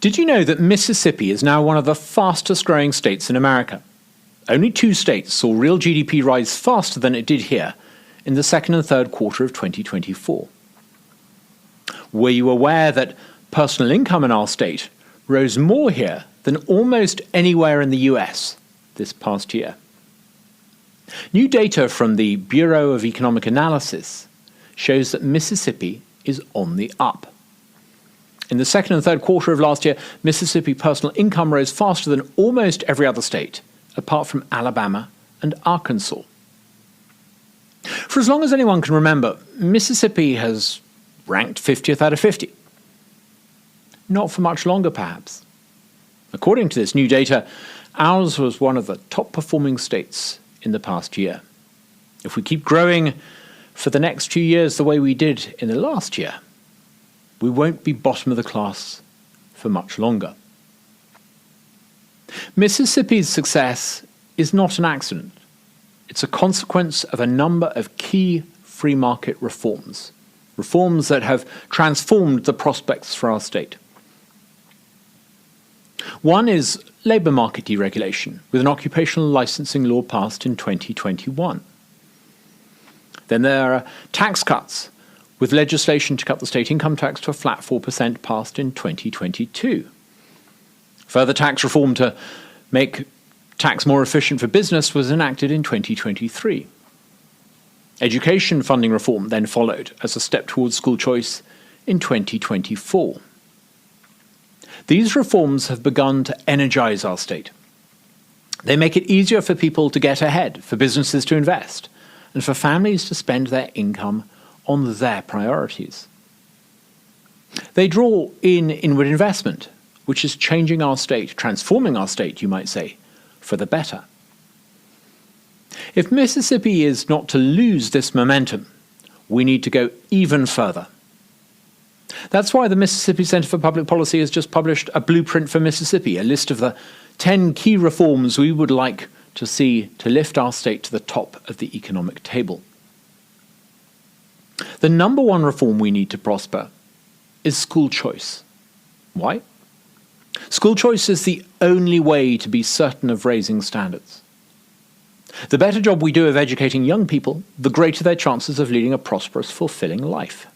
Did you know that Mississippi is now one of the fastest growing states in America? Only 2 states saw real GDP rise faster than it did here in the second and third quarter of 2024. Were you aware that personal income in our state rose more here than almost anywhere in the US this past year? New data from the Bureau of Economic Analysis shows that Mississippi is on the up. In the second and third quarter of last year, Mississippi personal income rose faster than almost every other state, apart from Alabama and Arkansas. For as long as anyone can remember, Mississippi has ranked 50th out of 50. Not for much longer, perhaps. According to this new data, ours was one of the top-performing states in the past year. If we keep growing for the next few years the way we did in the last year, we won't be bottom of the class for much longer. Mississippi's success is not an accident. It's a consequence of a number of key free market reforms, reforms that have transformed the prospects for our state. One is labour market deregulation, with an occupational licensing law passed in 2021. Then there are tax cuts, with legislation to cut the state income tax to a flat 4% passed in 2022. Further tax reform to make tax more efficient for business was enacted in 2023. Education funding reform then followed as a step towards school choice in 2024. These reforms have begun to energise our state. They make it easier for people to get ahead, for businesses to invest, and for families to spend their income on their priorities. They draw in inward investment, which is changing our state, transforming our state, you might say, for the better. If Mississippi is not to lose this momentum, we need to go even further. That's why the Mississippi Center for Public Policy has just published a blueprint for Mississippi, a list of the 10 key reforms we would like to see to lift our state to the top of the economic table. The number one reform we need to prosper is school choice. Why? School choice is the only way to be certain of raising standards. The better job we do of educating young people, the greater their chances of leading a prosperous, fulfilling life.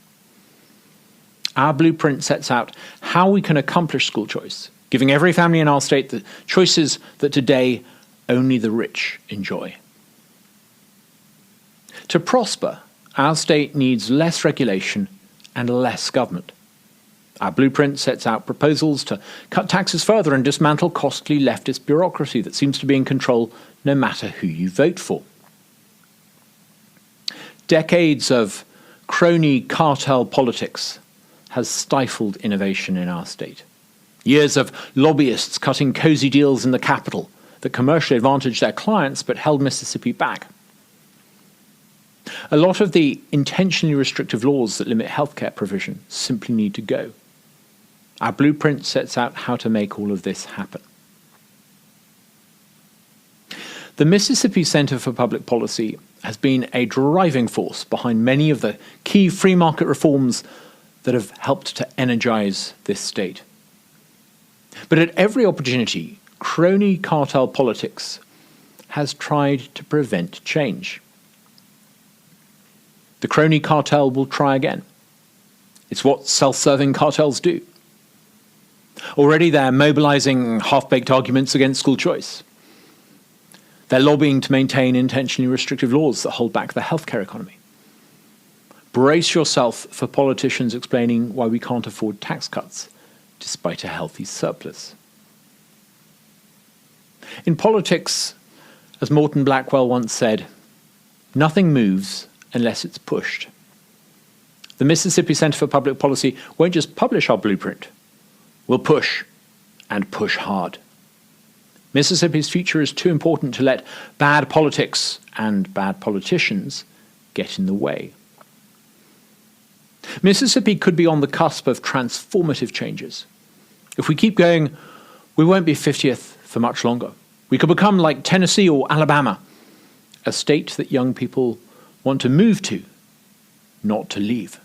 Our blueprint sets out how we can accomplish school choice, giving every family in our state the choices that today only the rich enjoy. To prosper, our state needs less regulation and less government. Our blueprint sets out proposals to cut taxes further and dismantle costly leftist bureaucracy that seems to be in control no matter who you vote for. Decades of crony cartel politics has stifled innovation in our state. Years of lobbyists cutting cozy deals in the Capitol that commercially advantaged their clients but held Mississippi back. A lot of the intentionally restrictive laws that limit healthcare provision simply need to go. Our blueprint sets out how to make all of this happen. The Mississippi Center for Public Policy has been a driving force behind many of the key free market reforms that have helped to energize this state. But at every opportunity, crony cartel politics has tried to prevent change. The crony cartel will try again. It's what self-serving cartels do. Already they're mobilizing half-baked arguments against school choice. They're lobbying to maintain intentionally restrictive laws that hold back the healthcare economy. Brace yourself for politicians explaining why we can't afford tax cuts despite a healthy surplus. In politics, as Morton Blackwell once said, nothing moves unless it's pushed. The Mississippi Center for Public Policy won't just publish our blueprint. We'll push, and push hard. Mississippi's future is too important to let bad politics and bad politicians get in the way. Mississippi could be on the cusp of transformative changes. If we keep going, we won't be 50th for much longer. We could become like Tennessee or Alabama, a state that young people want to move to, not to leave.